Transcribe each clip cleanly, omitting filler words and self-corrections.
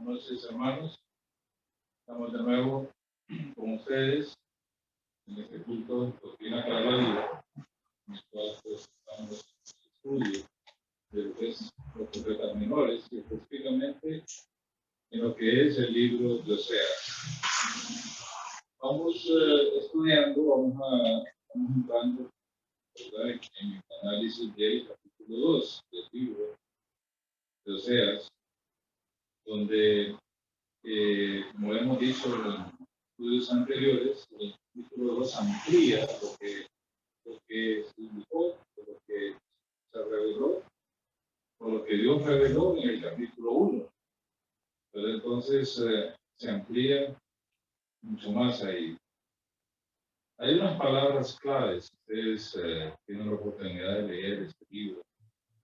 Buenas noches, hermanos. Estamos de nuevo con ustedes en este culto Doctrina para la Vida, en el cual pues, estamos en el estudio de lo que es los profetas menores y específicamente en lo que es el libro de Oseas. Vamos estudiando, vamos entrando, ¿verdad?, en el análisis del capítulo 2 del libro de Oseas, donde como hemos dicho en estudios anteriores, el capítulo 2 amplía lo que significó, lo que se reveló, o lo que Dios reveló en el capítulo 1. Pero entonces se amplía mucho más ahí. Hay unas palabras claves. Ustedes tienen la oportunidad de leer este libro,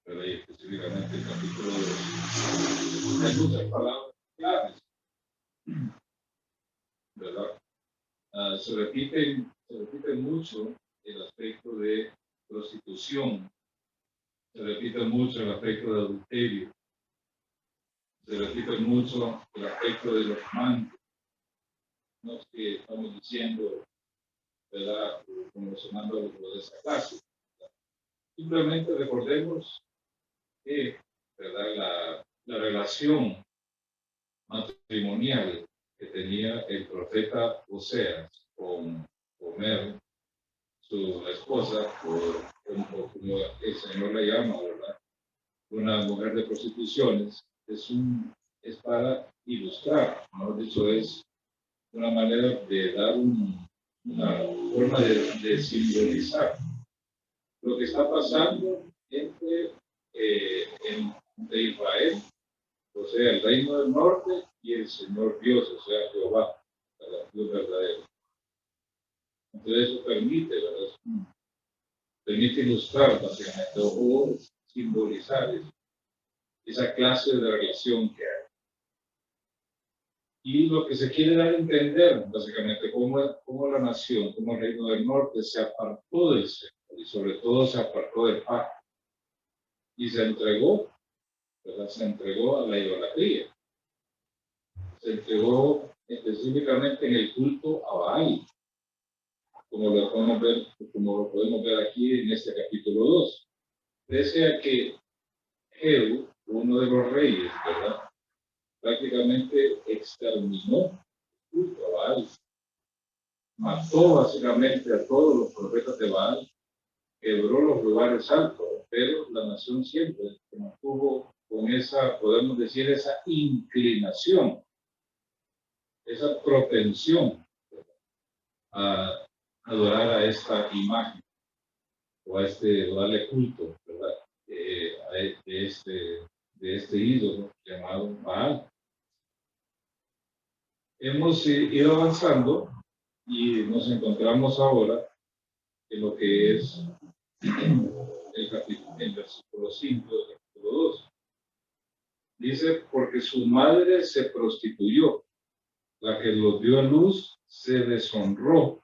pero ahí específicamente el capítulo 2. Hay muchas palabras claves, ¿verdad? Se repite mucho el aspecto de prostitución, se repite mucho el aspecto de adulterio, se repite mucho el aspecto de los amantes. No es que estamos diciendo, ¿verdad?, promocionando algo de esa clase. Simplemente recordemos que, ¿verdad?, la relación matrimonial que tenía el profeta Oseas con Gomer, su esposa, o como el Señor la llama, ¿verdad?, una mujer de prostituciones, es para ilustrar, ¿no? De hecho, es una manera de dar una forma de simbolizar lo que está pasando entre Israel, o sea, el reino del norte, y el Señor Dios, o sea, Jehová, ¿verdad?, Dios verdadero. Entonces eso permite, ¿verdad?, permite ilustrar básicamente o simbolizar esa clase de relación que hay. Y lo que se quiere dar a entender, básicamente, cómo la nación, cómo el reino del norte se apartó del Señor y sobre todo se apartó del pacto y se entregó, ¿verdad?, se entregó a la idolatría, se entregó específicamente en el culto a Baal, como lo podemos ver aquí en este capítulo 2. Pese a que Jehú, uno de los reyes, ¿verdad?, prácticamente exterminó el culto a Baal, mató básicamente a todos los profetas de Baal, quebró los lugares altos, pero la nación siempre se mantuvo con esa, podemos decir, esa inclinación, esa propensión a adorar a esta imagen o a darle culto, ¿verdad?, de este ídolo llamado Baal. Hemos ido avanzando y nos encontramos ahora en lo que es el versículo 5 del capítulo 2. Dice, porque su madre se prostituyó, la que los dio a luz se deshonró,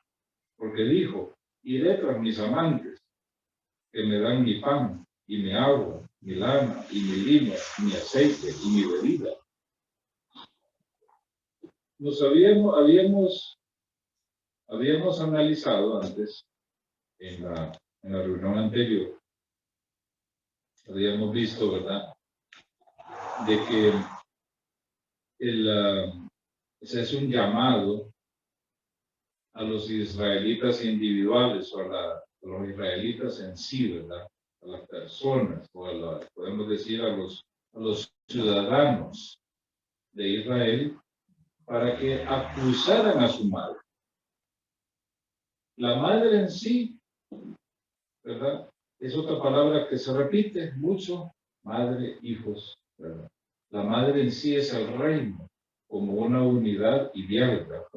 porque dijo, iré tras mis amantes, que me dan mi pan, y mi agua, mi lana, y mi lino, mi aceite, y mi bebida. Nos habíamos analizado antes, en la reunión anterior, habíamos visto, ¿verdad?, de que ese es un llamado a los israelitas individuales o a los israelitas en sí, ¿verdad?, a las personas, o podemos decir a los ciudadanos de Israel, para que acusaran a su madre. La madre en sí, ¿verdad?, es otra palabra que se repite mucho, madre, hijos, ¿verdad? La madre en sí es el reino, como una unidad ideal, ¿verdad?,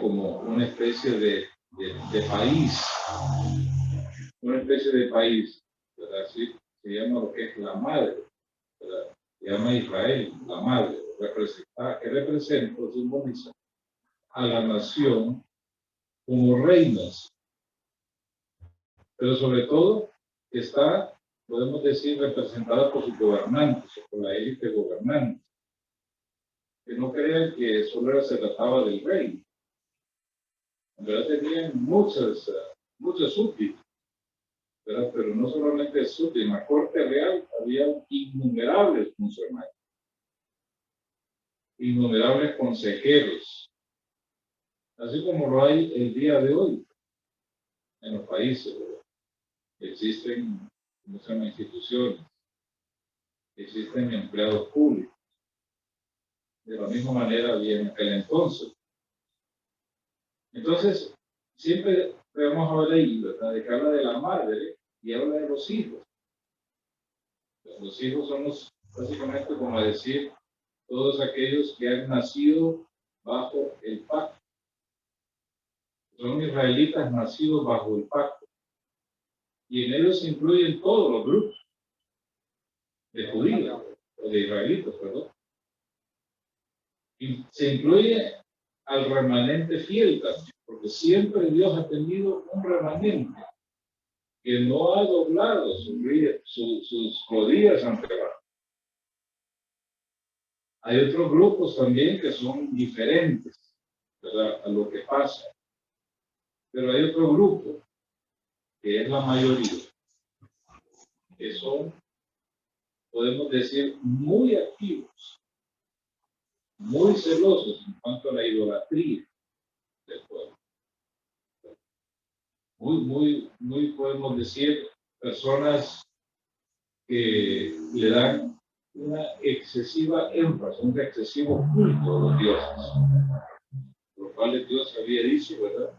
como una especie de país, una especie de país, ¿verdad? Así se llama lo que es la madre, ¿verdad? Se llama Israel, la madre, que representa o simboliza a la nación como reinas, pero sobre todo está, podemos decir, representada por sus gobernantes, o por la élite gobernante. que no crean que solo se trataba del rey. En verdad tenían muchos súbditos, ¿verdad? Pero no solamente súbditos, en la corte real había innumerables funcionarios, innumerables consejeros, así como lo hay el día de hoy en los países, ¿verdad? Existen muchas instituciones, existen empleados públicos. De la misma manera había en aquel entonces. Entonces, siempre vamos a ver ahí, ¿verdad?, de que habla de la madre y habla de los hijos. Los hijos son básicamente, como decir, todos aquellos que han nacido bajo el pacto. Son israelitas nacidos bajo el pacto. Y en ellos se incluyen todos los grupos de judíos, o de israelitas, perdón. Y se incluye al remanente fiel también, porque siempre Dios ha tenido un remanente que no ha doblado sus rodillas ante Baal. Hay otros grupos también que son diferentes, ¿verdad?, a lo que pasa. Pero hay otro grupo, que es la mayoría, que son, podemos decir, muy activos, muy celosos en cuanto a la idolatría del pueblo. Muy podemos decir, personas que le dan una excesiva énfasis, un excesivo culto a los dioses, por lo cual Dios había dicho, ¿verdad?,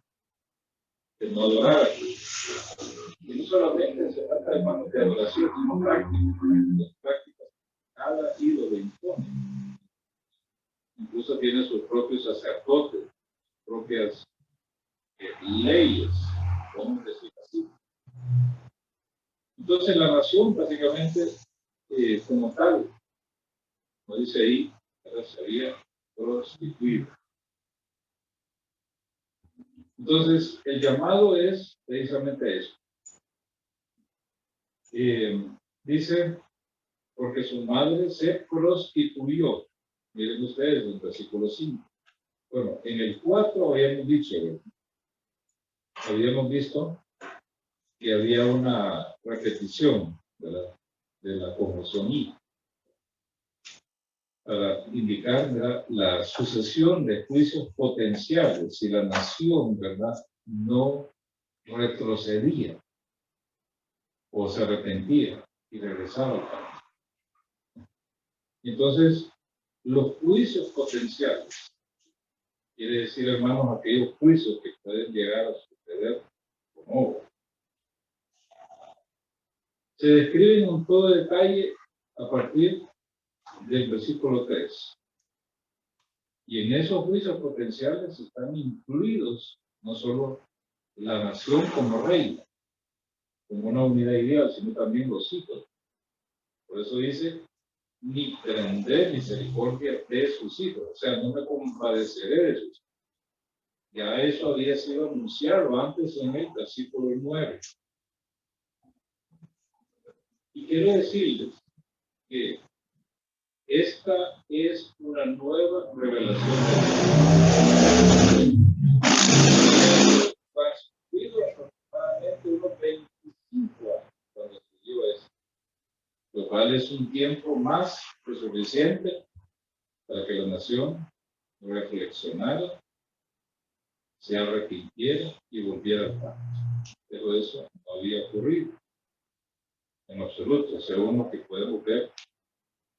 que no adorara. Y no solamente se trata de manos de adoración, sino prácticas. Cada ídolo impone. Incluso tiene sus propios sacerdotes, propias leyes, podemos decir así. Entonces la nación básicamente, como tal, como dice ahí, se había prostituido. Entonces el llamado es precisamente eso. Dice, porque su madre se prostituyó. Miren ustedes en el versículo 5. Bueno, en el 4 habíamos dicho, habíamos visto que había una repetición, ¿verdad?, de la conjunción y, para indicar, ¿verdad?, la sucesión de juicios potenciales si la nación, ¿verdad?, no retrocedía o se arrepentía y regresaba al país. Entonces, los juicios potenciales, quiere decir, hermanos, aquellos juicios que pueden llegar a suceder como se describen con todo detalle a partir del versículo 3. Y en esos juicios potenciales están incluidos no solo la nación como reina, como una unidad ideal, sino también los hijos. Por eso dice, ni tendré misericordia de sus hijos, o sea, no me compadeceré de sus hijos. Ya eso había sido anunciado antes en el versículo 9. Y quiero decirles que esta es una nueva revelación de Dios. Transcurrido aproximadamente unos 25 años cuando estudió esto, lo cual es un tiempo más que suficiente para que la nación reflexionara, se arrepintiera y volviera al pacto. Pero eso no había ocurrido en absoluto, según lo que podemos ver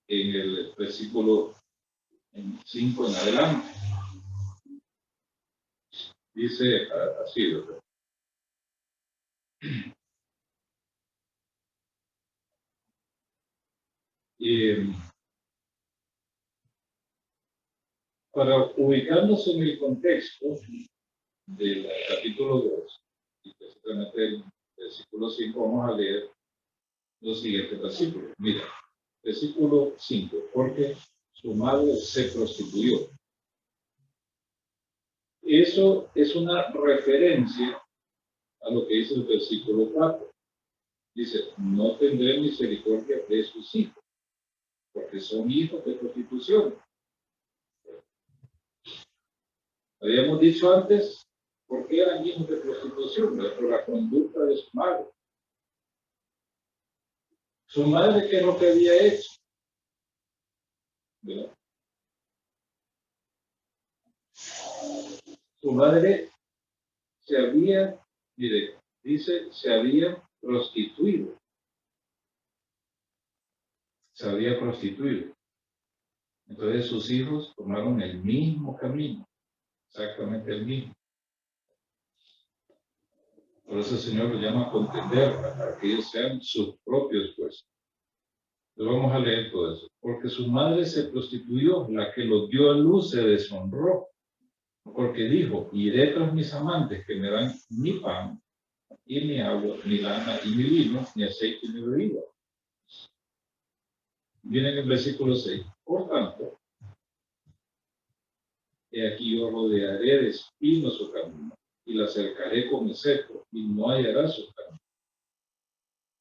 en el versículo 5 en adelante. Dice así, ¿verdad? Para ubicarnos en el contexto del capítulo 2, y precisamente el versículo 5, vamos a leer los siguientes versículos. Mira, versículo 5, porque su madre se prostituyó. Eso es una referencia a lo que dice el versículo 4. Dice, no tendré misericordia de sus hijos, porque son hijos de prostitución. Habíamos dicho antes, ¿por qué eran hijos de prostitución? Por la conducta de su madre. Su madre, ¿qué es lo que había hecho? ¿Verdad? Su madre se había, mire, dice, se había prostituido. Se había prostituido. Entonces sus hijos tomaron el mismo camino, exactamente el mismo. Por eso el Señor los llama a contender para que ellos sean sus propios jueces. Entonces vamos a leer todo eso. Porque su madre se prostituyó, la que los dio a luz se deshonró. Porque dijo, iré tras mis amantes que me dan ni pan, y ni agua, ni lana, y ni vino, ni aceite, ni bebida. Viene en el versículo 6. Por tanto, he aquí yo rodearé de espinos su camino, y la cercaré con mi cetro, y no hallará su camino.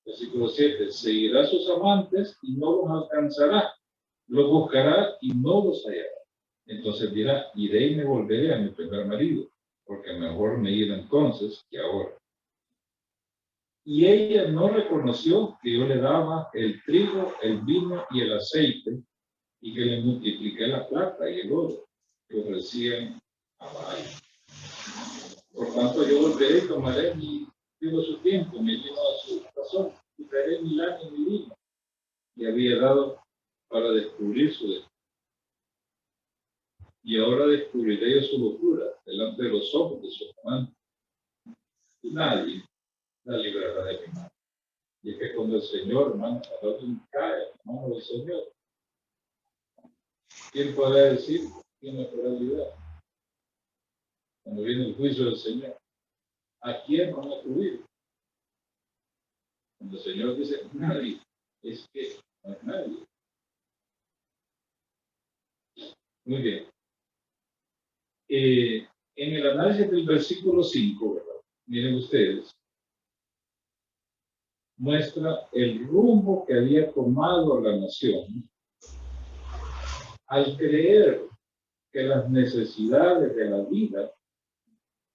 Versículo 7. Seguirá a sus amantes, y no los alcanzará. Los buscará, y no los hallará. Entonces dirá, iré y me volveré a mi primer marido, porque mejor me iba entonces que ahora. Y ella no reconoció que yo le daba el trigo, el vino y el aceite, y que le multipliqué la plata y el oro que ofrecían a Baal. Por tanto, yo volveré y tomaré su tiempo, mi vino a su razón, y traeré mi lana y mi vino. Y había dado para descubrir su destino. Y ahora descubriré yo su locura delante de los ojos de su amante. Y nadie la librará de mi mano. Y es que cuando el Señor, hermano, cuando alguien cae en la mano del Señor, ¿quién podrá decir? ¿Quién me podrá librar? Cuando viene el juicio del Señor, ¿a quién van a acudir? Cuando el Señor dice, nadie, es que no es nadie. Muy bien. En el análisis del versículo 5, ¿verdad? Miren ustedes, muestra el rumbo que había tomado la nación al creer que las necesidades de la vida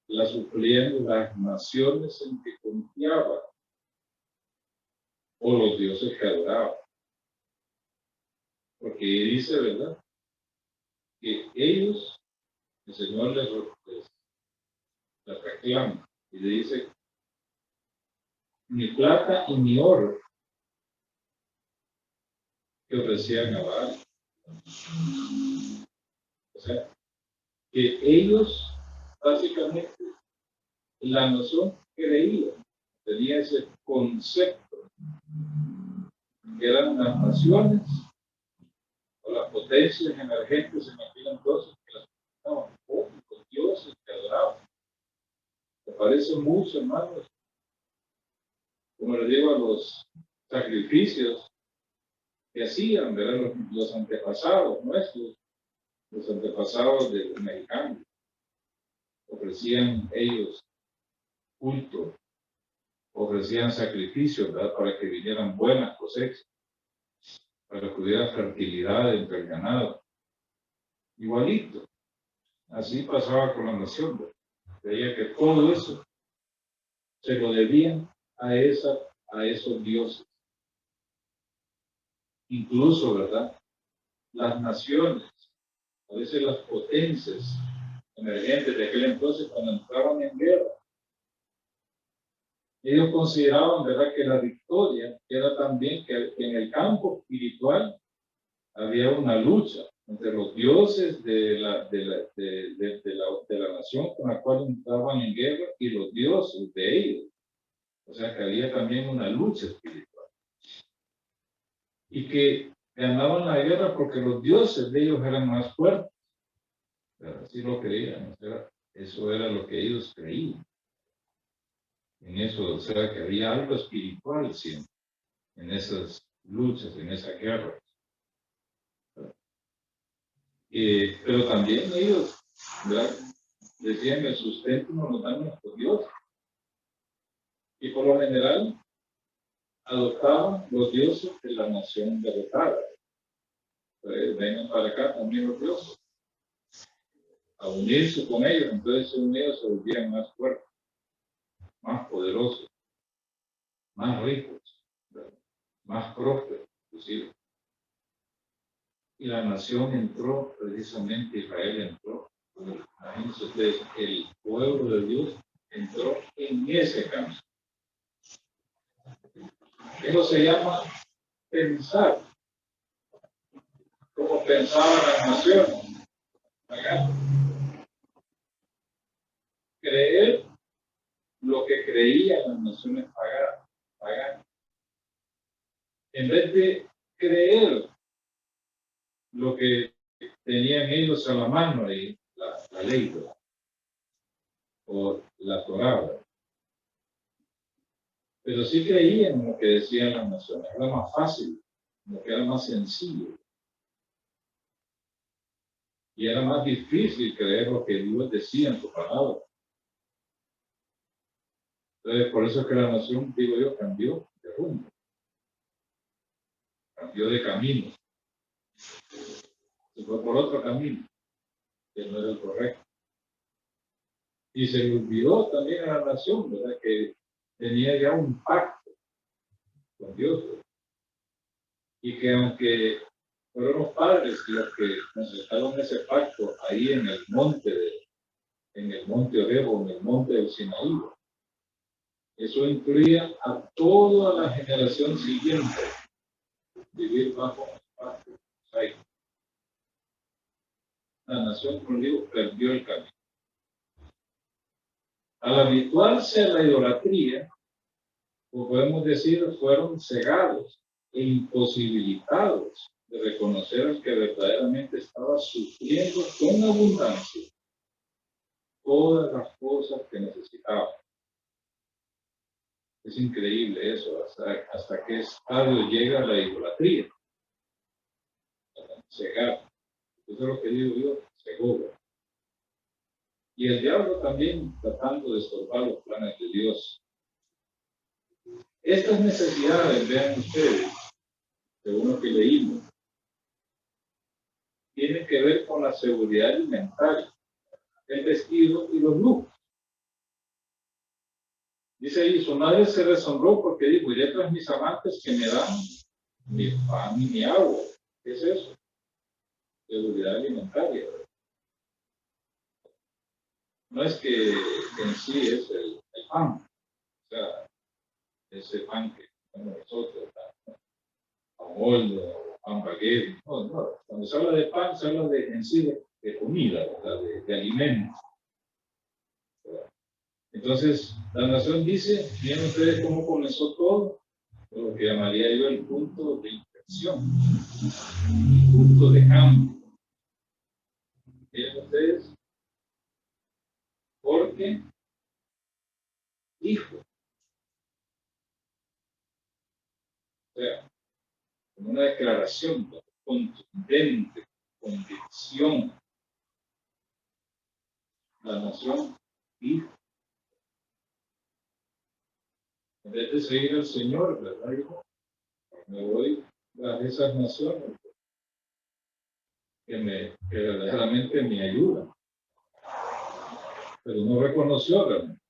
las suplían las naciones en que confiaban o los dioses que adoraban. Porque dice, ¿verdad?, que ellos, el Señor les reclama y le dice, mi plata y mi oro que ofrecían a Baal. O sea, que ellos, básicamente, la nación creía, tenía ese concepto, que eran las naciones o las potencias emergentes en aquel entonces que las estaban públicos, dioses que adoraban. Me parece mucho, hermanos, como les digo, a los sacrificios que hacían, ¿verdad? Los antepasados nuestros, los antepasados de los mexicanos, ofrecían ellos culto, ofrecían sacrificios, ¿verdad?, para que vinieran buenas cosechas, para que hubiera fertilidad entre el ganado. Igualito, así pasaba con la nación, ¿verdad? Veía que todo eso se lo debían a esos dioses. Incluso, ¿verdad?, las naciones, a veces las potencias emergentes de aquel entonces, cuando entraban en guerra, ellos consideraban, ¿verdad?, que la victoria era también que en el campo espiritual había una lucha entre los dioses de la nación con la cual entraban en guerra y los dioses de ellos. O sea que había también una lucha espiritual. Y que ganaban la guerra porque los dioses de ellos eran más fuertes. Pero así lo creían. O sea, eso era lo que ellos creían. En eso, o sea, que había algo espiritual siempre, en esas luchas, en esa guerra. Pero también ellos, ¿verdad?, decían, el sustento nos lo dan nuestros dioses. Y por lo general, adoptaban los dioses de la nación derrotada. Entonces, vengan para acá también los dioses. a unirse con ellos, entonces unidos se volvían más fuertes, más poderosos, más ricos, más prósperos, inclusive. Y la nación entró, precisamente Israel entró, imagínense ustedes, el pueblo de Dios entró en ese campo. Eso se llama pensar, como pensaban las naciones. Acá. Creer lo que creían las naciones paganas. En vez de creer lo que tenían ellos a la mano y la ley o la Torá. Pero sí creían en lo que decían las naciones. Era más fácil, lo que era más sencillo. Y era más difícil creer lo que Dios decía en su palabra. Entonces, por eso es que la nación, digo yo, cambió de rumbo. Cambió de camino. Se fue por otro camino, que no era el correcto. Y se le olvidó también a la nación, ¿verdad? Que tenía ya un pacto con Dios. Y que aunque fueron los padres los que concertaron ese pacto ahí en el monte Oreb, en el monte del Sinaí, eso incluía a toda la generación siguiente vivir bajo el pacto. La nación, como digo, perdió el camino. Al habituarse a la idolatría, pues podemos decir, fueron cegados e imposibilitados de reconocer que verdaderamente estaba sufriendo con abundancia todas las cosas que necesitaba. Es increíble eso, hasta qué estadio llega la idolatría. Cegar. Eso es lo que digo yo, cegó. Y el diablo también tratando de estorbar los planes de Dios. Estas necesidades, vean ustedes, según lo que leímos, tienen que ver con la seguridad alimentaria, el vestido y los lujos. Dice ahí, su madre se resonró porque dijo, y detrás mis amantes que me dan mi pan y mi agua. ¿Qué es eso? Seguridad alimentaria. No es que en sí es el pan, o sea, ese pan que comemos nosotros, pan molde, pan baguette, no. Cuando se habla de pan, se habla en sí de comida, de alimentos. Entonces, la nación dice, miren ustedes cómo comenzó todo, lo que llamaría yo el punto de inflexión, el punto de cambio. Miren ustedes, porque dijo, o sea, con una declaración contundente, convicción, la nación dijo, en vez de seguir al Señor, ¿verdad? Yo me voy a esas naciones que verdaderamente me ayudan, pero no reconoció realmente.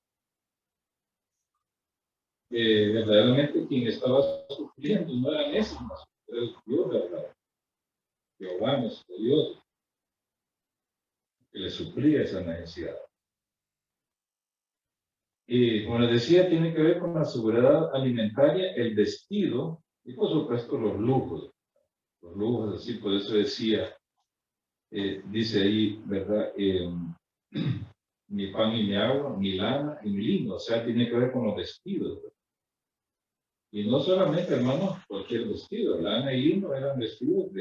Verdaderamente quien estaba sufriendo no eran esas naciones, era Dios, ¿verdad? Jehová, nuestro Dios, que le suplía esa necesidad. Y como les decía, tiene que ver con la seguridad alimentaria, el vestido y por supuesto los lujos así, por eso decía, dice ahí, ¿verdad? Mi pan y mi agua, mi lana y mi lino, o sea, tiene que ver con los vestidos. ¿Verdad? Y no solamente, hermanos, cualquier vestido, lana y lino eran vestidos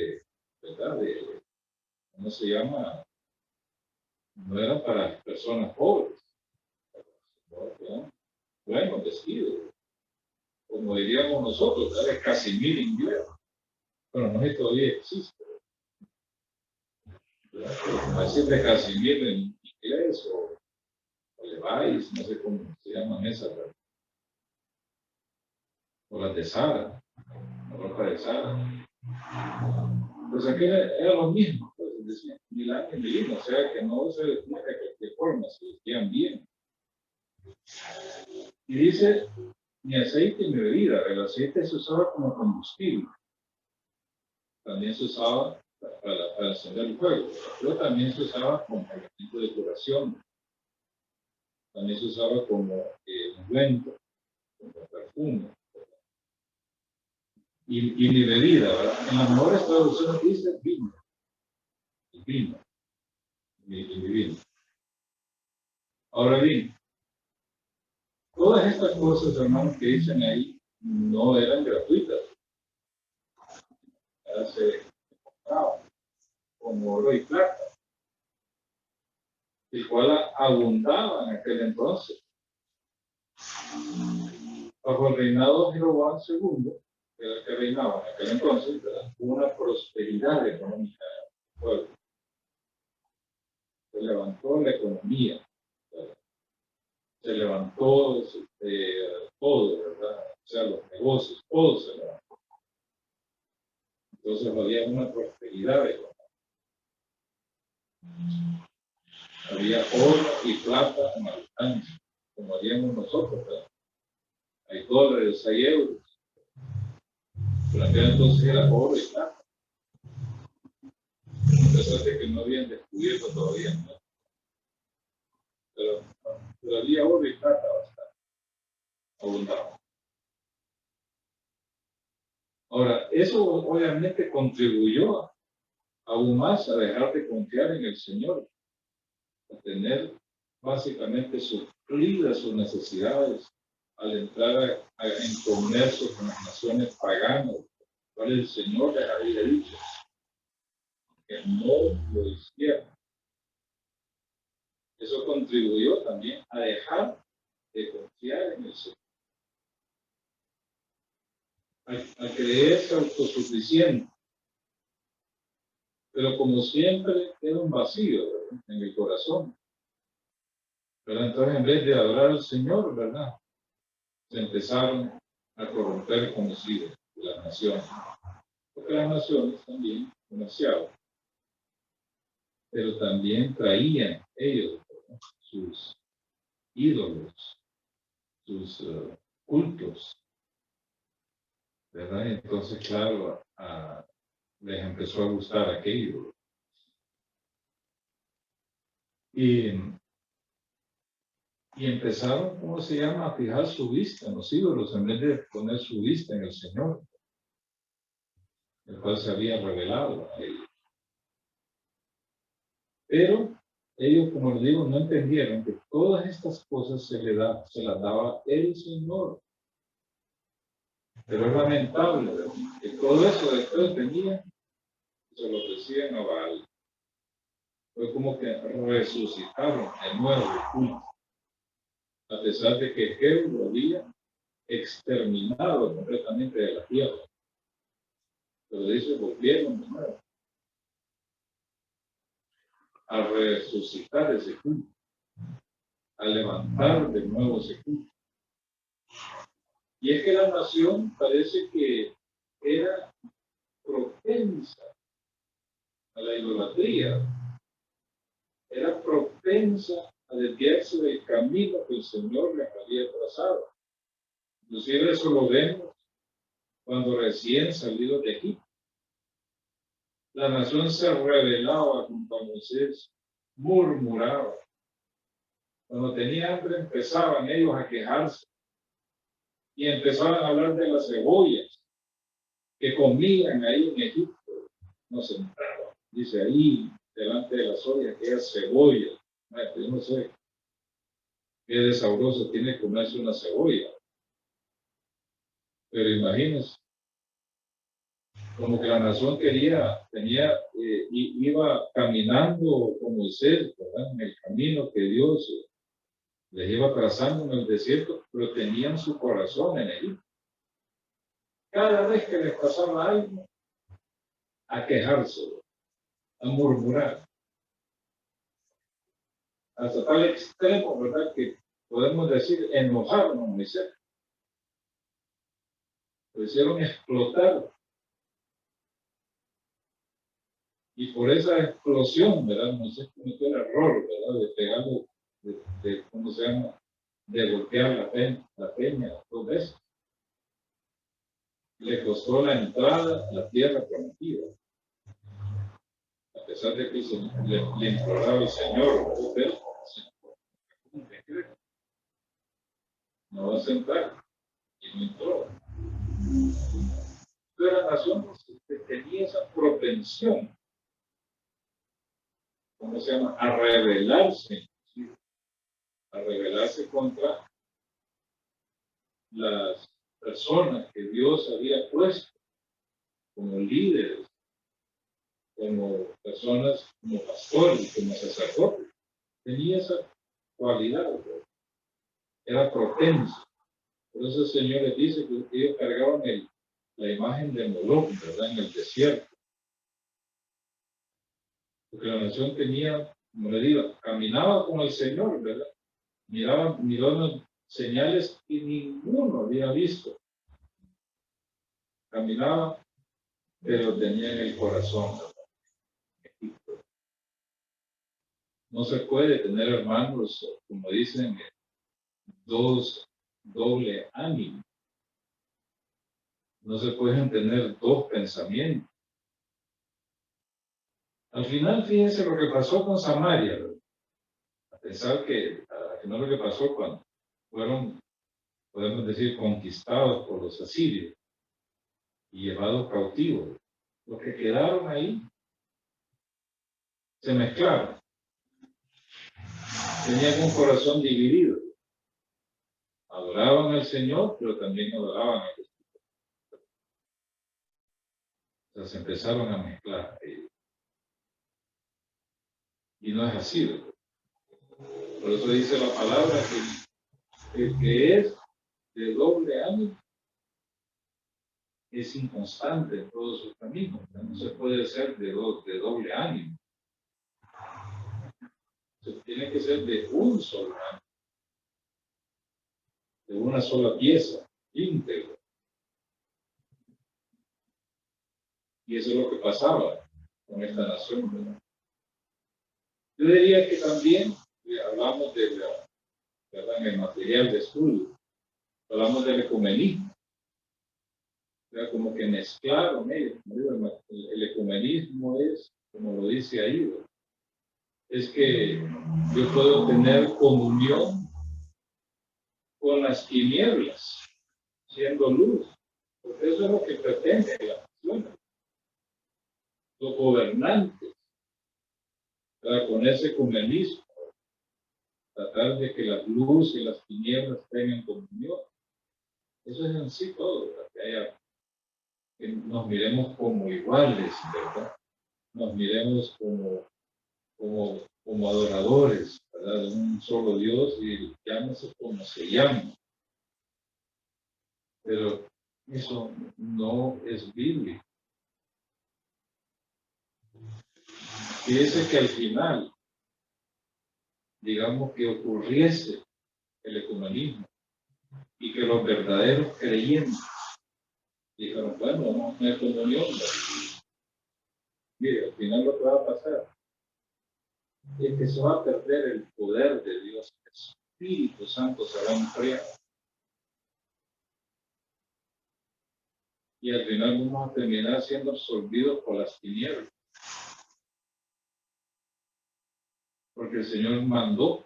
¿verdad? ¿Cómo se llama? No eran para personas pobres, ¿verdad? Buenos vestidos, como diríamos nosotros, ¿verdad? Casimir inglés, pero no sé si todavía existe. Así de Casimir en inglés o Levi's, no sé cómo se llaman esas, ¿verdad? O las de Sara, la ropa de Sara. Pues aquí era lo mismo, pues, pues decían, 1000 años vivimos, o sea que no se decía de cualquier forma, se decían bien. Y dice, mi aceite y mi bebida, el aceite se usaba como combustible, también se usaba para encender el fuego, pero también se usaba como elemento de curación, también se usaba como ungüento, como perfume. Y mi bebida, ¿verdad? En las mejores traducciones dice vino, el vino, mi vino. Ahora bien, todas estas cosas, hermanos, que dicen ahí, no eran gratuitas. Se compraban como oro y plata, el cual abundaba en aquel entonces. Bajo el reinado de Jeroboam II, que era el que reinaba en aquel entonces, ¿verdad? Hubo una prosperidad económica del pueblo. Se levantó la economía, ¿verdad? Se levantó todo, ¿verdad? O sea, los negocios, todo se levantó. Entonces había una prosperidad económica. Había oro y plata en abundancia, como haríamos nosotros, ¿verdad? Hay dólares, hay euros. Pero aquel entonces era oro y plata. A pesar de que no habían descubierto todavía, ¿no? Pero había oro y plata bastante abundante. Ahora, eso obviamente contribuyó aún más a dejar de confiar en el Señor, a tener básicamente suplidas sus necesidades al entrar en comercio con las naciones paganas, cual el Señor les había dicho que no lo hicieran. Eso contribuyó también a dejar de confiar en el Señor, a creerse autosuficiente. Pero como siempre, era un vacío, ¿verdad?, en el corazón. Pero entonces, en vez de adorar al Señor, ¿verdad?, se empezaron a corromper con los ídolos de las naciones. Porque las naciones también comerciaban, pero también traían ellos, ¿verdad?, sus ídolos, sus cultos, ¿verdad? Entonces, claro, les empezó a gustar aquello. Y empezaron, ¿cómo se llama?, a fijar su vista en los ídolos en vez de poner su vista en el Señor, el cual se había revelado a ellos. Pero ellos, como les digo, no entendieron que todas estas cosas se las daba el Señor. Pero es lamentable, ¿verdad?, que todo eso después venía y se lo decían a Baal. Fue como que resucitaron de nuevo el culto, a pesar de que Jehová lo había exterminado completamente de la tierra. Pero dice, volvieron de nuevo a resucitar ese culto, a levantar de nuevo ese culto. Y es que la nación parece que era propensa a la idolatría, era propensa a desviarse del camino que el Señor les había trazado. Inclusive eso lo vemos cuando recién salido de Egipto. La nación se rebelaba contra Moisés, murmuraba. Cuando tenía hambre empezaban ellos a quejarse y empezaban a hablar de las cebollas que comían ahí en Egipto. No sentaban, dice ahí delante de las ollas, aquellas cebollas. Yo no sé qué de sabroso tiene comerse una cebolla, pero imagínense, como que la nación iba caminando con Moisés, ¿verdad?, en el camino que Dios les iba trazando en el desierto, pero tenían su corazón en Egipto. Cada vez que les pasaba algo, a quejarse, a murmurar, hasta tal extremo, ¿verdad?, que podemos decir enojaron a Moisés. Lo hicieron explotar. Y por esa explosión, ¿verdad? Moisés cometió el error, ¿verdad? De pegarle, ¿cómo se llama? De golpear la peña 2 veces. Le costó la entrada a la tierra prometida. A pesar de que le imploraba al Señor, no va a sentar. Y no entró. Pero la nación tenía esa propensión, ¿cómo se llama? A rebelarse, ¿sí? A rebelarse contra las personas que Dios había puesto como líderes, como personas, como pastores, como sacerdotes. Tenía esa cualidad, ¿verdad? Era propenso. Por eso el Señor les dice que ellos cargaban la imagen de Moloch, ¿verdad? En el desierto. Porque la nación tenía, como le digo, caminaba con el Señor, ¿verdad? Miró señales que ninguno había visto. Caminaba, pero tenía en el corazón, ¿verdad? No se puede tener, hermanos, como dicen, doble ánimo. No se pueden tener dos pensamientos. Al final, fíjense lo que pasó con Samaria, ¿verdad? A pensar que al final lo que pasó cuando fueron, podemos decir, conquistados por los asirios y llevados cautivos. Los que quedaron ahí se mezclaron. Tenían un corazón dividido. Adoraban al Señor, pero también adoraban a Jesús. O sea, se empezaron a mezclar. Y no es así, ¿verdad? Por eso dice la palabra que el que es de doble ánimo es inconstante en todos sus caminos. No se puede ser de doble ánimo. Se tiene que ser de un solo ánimo, de una sola pieza, íntegra. Y eso es lo que pasaba con esta nación, ¿verdad? Yo diría que también hablamos de ¿verdad? En el material de estudio, hablamos del ecumenismo. Era como que mezclaron ellos. El ecumenismo es, como lo dice ahí, ¿verdad? Es que yo puedo tener comunión con las tinieblas, siendo luz, porque eso es lo que pretende la nación, los gobernantes, ¿verdad? Con ese ecumenismo, tratar de que la luz y las tinieblas tengan comunión. Eso es en sí todo, ¿verdad? Que nos miremos como iguales, ¿verdad? Nos miremos como adoradores, ¿verdad? De un solo Dios y llámese como se llama. Pero eso no es bíblico. Fíjese que al final, digamos que ocurriese el ecumenismo y que los verdaderos creyentes dijeron, bueno, vamos a tener comunión. Mire, al final lo que va a pasar es que se va a perder el poder de Dios. El Espíritu Santo se va a enfriar. Y al final vamos a terminar siendo absorbidos por las tinieblas. Porque el Señor mandó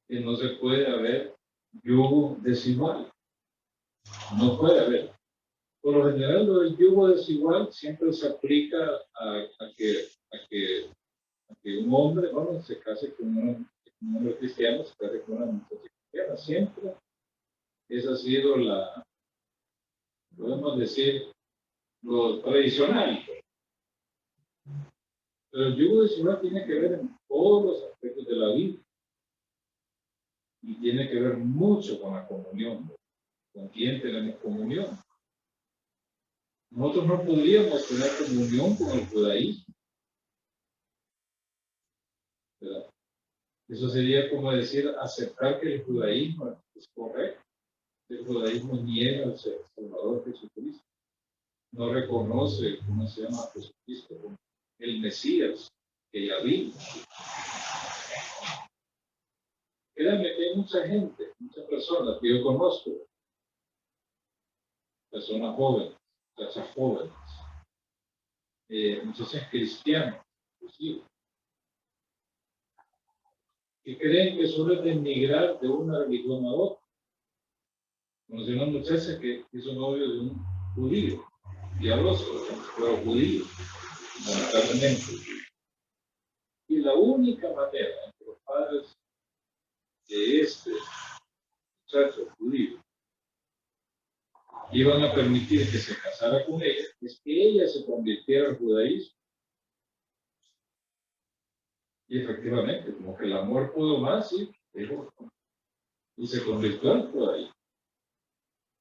que no se puede haber yugo desigual. No puede haber. Por lo general, lo del yugo desigual siempre se aplica a que un hombre, bueno, se case con un hombre cristiano, se case con una mujer cristiana. Siempre esa ha sido podemos decir, lo tradicional. Pero el yugo desigual tiene que ver en todos los aspectos de la vida. Y tiene que ver mucho con la comunión. ¿Con quién tenemos comunión? Nosotros no podríamos tener comunión con el judaísmo, ¿verdad? Eso sería como decir, aceptar que el judaísmo es correcto. El judaísmo niega al Salvador Jesucristo. No reconoce, ¿cómo se llama? A Jesucristo el Mesías que ya vino. Créanme que hay mucha gente, muchas personas que yo conozco, personas jóvenes, muchachas jóvenes, muchachas cristianas, inclusive, que creen que solo es de emigrar de una religión a otra. Conocí una muchacha que hizo novio de un judío, diabloso, pero judío, lamentablemente. Y la única manera en que los padres de este muchacho judío iban a permitir que se casara con ella es que ella se convirtiera al judaísmo. Y efectivamente, como que el amor pudo más, sí, dijo, y se convirtió al judaísmo.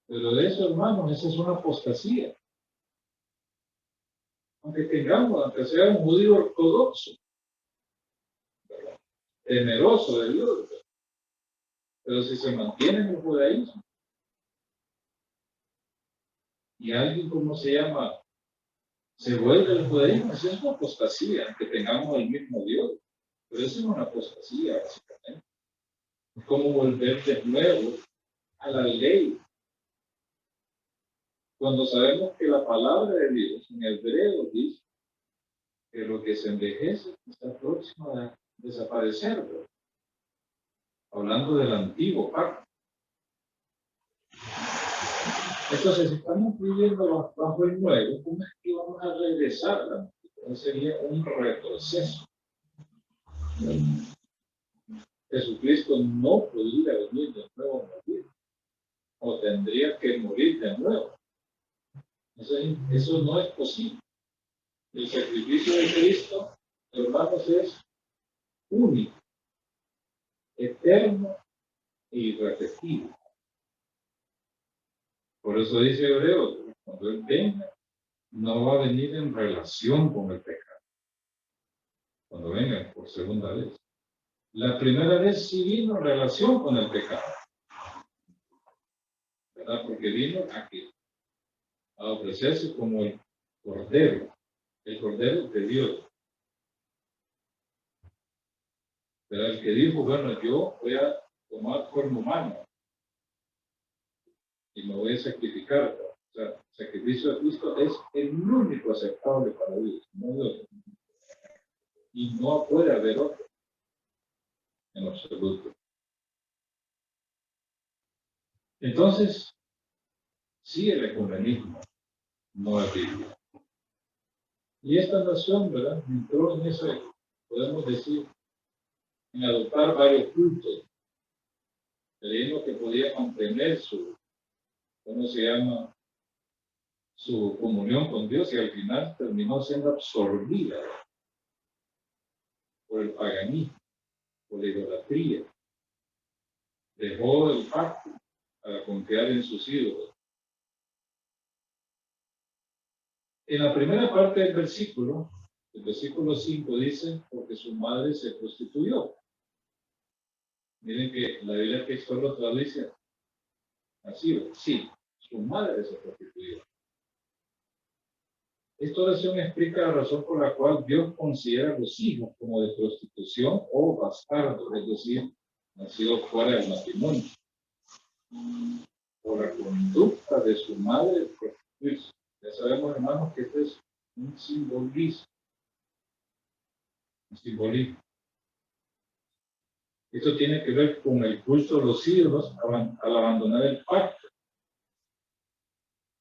Pero de eso, hermanos, esa es una apostasía. Aunque tengamos, aunque sea un judío ortodoxo, ¿verdad?, temeroso de Dios, ¿verdad?, pero si se mantiene en el judaísmo, y alguien, ¿cómo se llama?, se vuelve al judaísmo, eso es una apostasía, aunque tengamos el mismo Dios. Pero eso es una apostasía, básicamente. Es como volver de nuevo a la ley. Cuando sabemos que la palabra de Dios en hebreo dice que lo que se envejece está próximo a desaparecer, ¿verdad?, hablando del antiguo pacto. Entonces, si estamos viviendo bajo el nuevo, ¿cómo es que vamos a regresar al antiguo? Sería un retroceso. Jesucristo no podría venir de nuevo a morir, o tendría que morir de nuevo. Eso no es posible. El sacrificio de Cristo, hermanos, es único, eterno e irrepetible. Por eso dice Hebreos, cuando Él venga, no va a venir en relación con el pecado. Cuando venga por segunda vez. La primera vez sí vino en relación con el pecado, ¿verdad? Porque vino aquí a ofrecerse como el Cordero de Dios. Pero el que dijo, bueno, yo voy a tomar forma humana y me voy a sacrificar. O sea, el sacrificio de Cristo es el único aceptable para Dios, no hay otro. Y no puede haber otro en absoluto. Entonces, sí, el ecumenismo no es Biblia. Y esta nación, ¿verdad?, entró en ese, podemos decir, en adoptar varios cultos, creyendo que podía mantener su, ¿cómo se llama?, su comunión con Dios, y al final terminó siendo absorbida por el paganismo, por la idolatría. Dejó el pacto para confiar en sus ídolos. En la primera parte del versículo, el versículo 5 dice, porque su madre se prostituyó. Miren que la Biblia textual lo traduce así, sí, su madre se prostituyó. Esta oración explica la razón por la cual Dios considera a los hijos como de prostitución o bastardos, es decir, nacidos fuera del matrimonio, por la conducta de su madre prostituirse. Ya sabemos, hermanos, que este es un simbolismo. Un simbolismo. Esto tiene que ver con el culto de los ídolos al abandonar el pacto.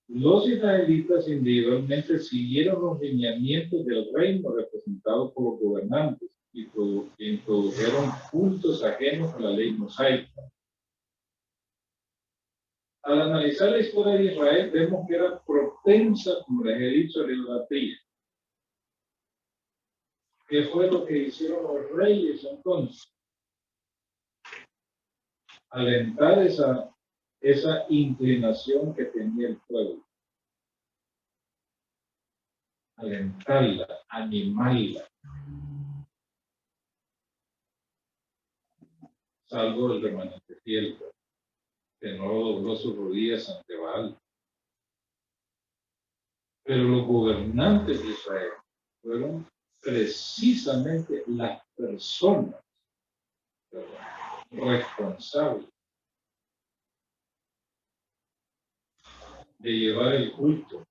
Los israelitas individualmente siguieron los lineamientos del reino representado por los gobernantes y introdujeron cultos ajenos a la ley mosaica. Al analizar la historia de Israel, vemos que era propensa, como les he dicho, a la idolatría. ¿Qué fue lo que hicieron los reyes entonces? Alentar esa inclinación que tenía el pueblo. Alentarla, animarla. Salvo el remanente fiel, que no dobló sus rodillas ante Baal. Pero los gobernantes de Israel fueron precisamente las personas, ¿verdad?, responsables de llevar el culto,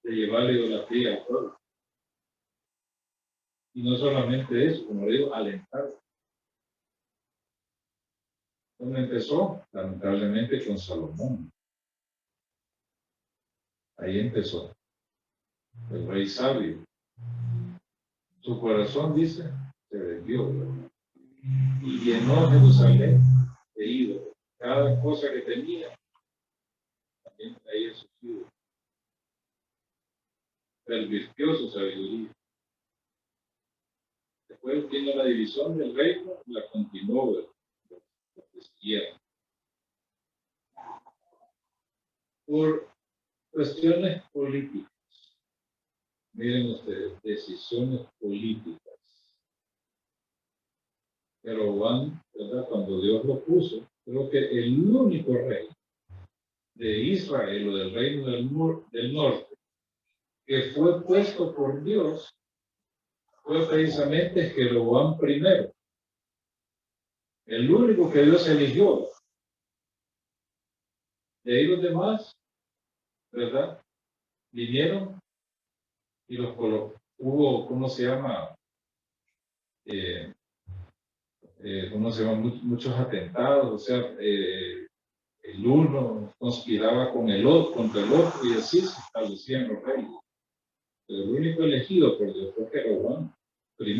de llevar la idolatría al pueblo. Y no solamente eso, como digo, alentar. ¿Dónde empezó? Lamentablemente con Salomón. Ahí empezó. El rey sabio. Su corazón, dice, se vendió, ¿verdad?, y llenó Jerusalén de ídolos. Cada cosa que tenía, también traía sus ídolos. Pervirtió su sabiduría. Después vino la división del reino y la continuó, ¿verdad?, los que siguieron. Por cuestiones políticas. Miren ustedes, decisiones políticas. Pero Juan, ¿verdad?, cuando Dios lo puso, creo que el único rey de Israel o del reino del norte que fue puesto por Dios fue precisamente Jeroboam I. El único que Dios eligió. De ahí los demás, ¿verdad?, vinieron y los colocó. Hubo, ¿cómo se llama? Muchos atentados, o sea, el uno conspiraba con el otro, contra el otro, y así se establecían los reyes. Pero el único elegido por Dios fue Jeroboam I.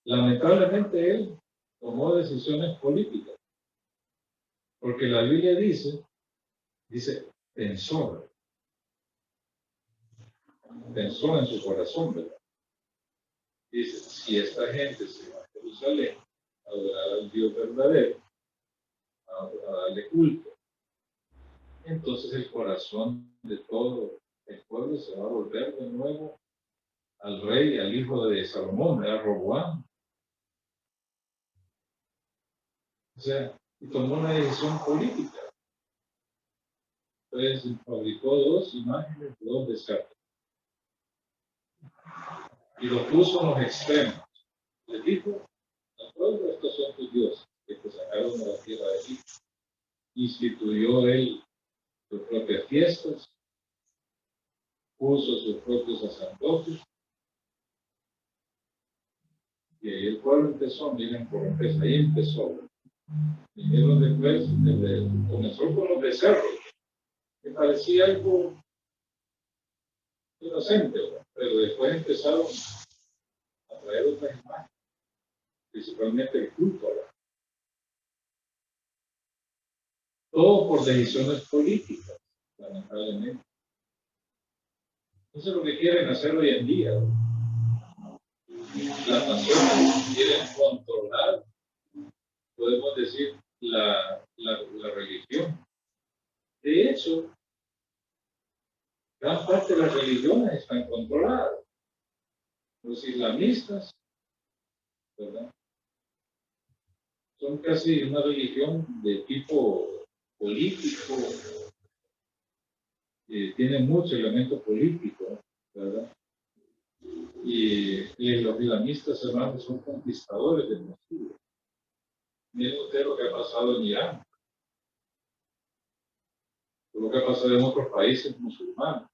Lamentablemente él tomó decisiones políticas, porque la Biblia dice, pensó en su corazón, ¿verdad? Dice, si esta gente se va a Jerusalén a adorar al Dios verdadero, a darle culto, entonces el corazón de todo el pueblo se va a volver de nuevo al rey, al hijo de Salomón, a Roboam. O sea, y tomó una decisión política. Entonces fabricó dos imágenes, dos becerros, y lo puso en los extremos. Le dijo al pueblo, estos son tus dioses, que te sacaron de la tierra de Egipto. Instituyó él sus propias fiestas, puso sus propios sacerdotes, y ahí el pueblo empezó, miren por empezó, ahí empezó. Vinieron después, comenzó con los becerros, que parecía algo inocente, pero después empezaron a traer otras imágenes, principalmente el culto. Todo por decisiones políticas, lamentablemente. Eso es lo que quieren hacer hoy en día. Las naciones quieren controlar, podemos decir, la religión. De hecho, gran parte de las religiones están controladas. Los islamistas, ¿verdad?, son casi una religión de tipo político, tiene mucho elemento político, ¿verdad? Y los islamistas, hermanos, son conquistadores del mundo. Miren usted lo que ha pasado en Irán, lo que ha pasado en otros países musulmanes.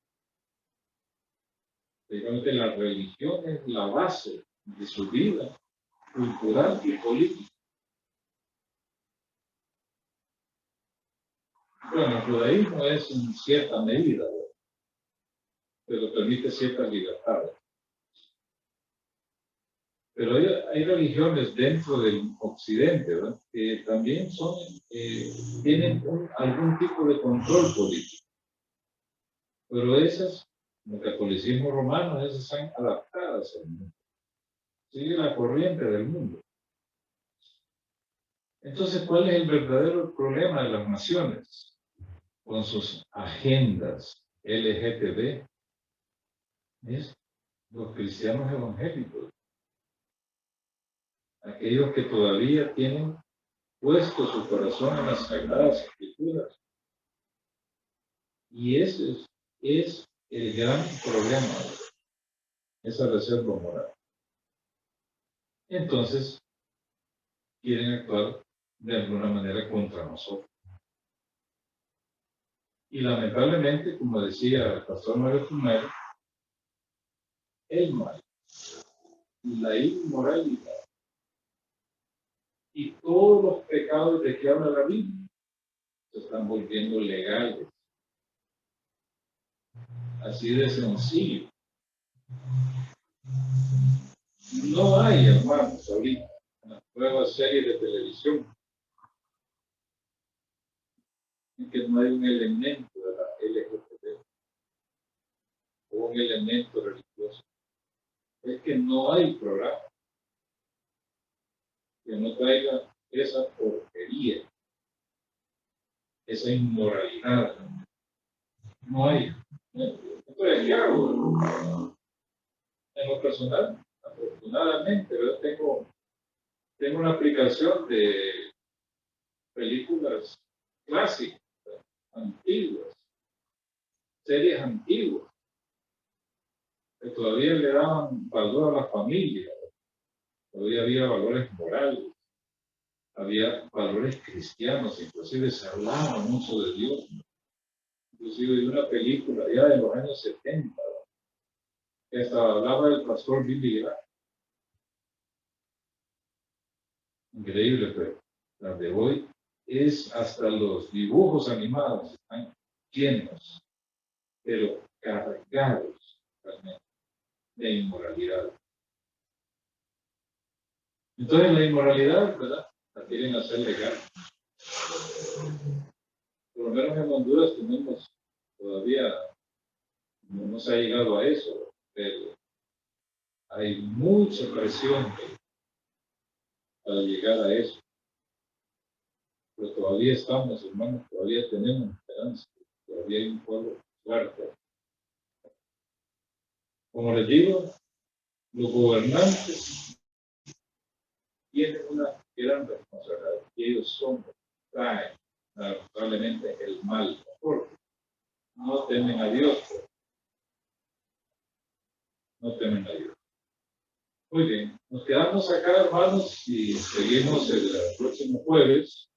Realmente la religión es la base de su vida cultural y política. Bueno, el judaísmo es en cierta medida, pero permite ciertas libertades. Pero hay religiones dentro del occidente, ¿verdad?, que también tienen algún tipo de control político. Pero esas, como el catolicismo romano, esas están adaptadas al mundo. Sigue la corriente del mundo. Entonces, ¿cuál es el verdadero problema de las naciones? Con sus agendas LGTB, es los cristianos evangélicos, aquellos que todavía tienen puesto su corazón en las sagradas escrituras. Y ese es el gran problema es la reserva moral. Entonces, quieren actuar de alguna manera contra nosotros. Y lamentablemente, como decía el pastor Mario Tumero, el mal, la inmoralidad y todos los pecados de que habla la Biblia se están volviendo legales. Así de sencillo. No hay, hermanos, ahorita, en las nuevas series de televisión, en que no hay un elemento de la LGBT o un elemento religioso. Es que no hay programa que no traiga esa porquería, esa inmoralidad. No hay. Entonces, ¿qué hago? En lo personal, afortunadamente, ¿verdad? Tengo una aplicación de películas clásicas, antiguas, series antiguas, que todavía le daban valor a la familia, todavía había valores morales, había valores cristianos, inclusive se hablaba mucho de Dios, inclusive de una película ya de los años 70, que hasta hablaba del pastor Billy Graham. Increíble, pero la de hoy es hasta los dibujos animados están llenos, pero cargados realmente de inmoralidad. Entonces la inmoralidad, ¿verdad? La quieren hacer legal. Por lo menos en Honduras tenemos todavía, no se ha llegado a eso, pero hay mucha presión para llegar a eso. Pero todavía estamos, hermanos, todavía tenemos esperanza, todavía hay un pueblo fuerte. Como les digo, los gobernantes tienen una gran responsabilidad y ellos son, traen lamentablemente el mal, porque no temen a Dios, no temen a Dios. Muy bien, nos quedamos acá, hermanos, y seguimos el próximo jueves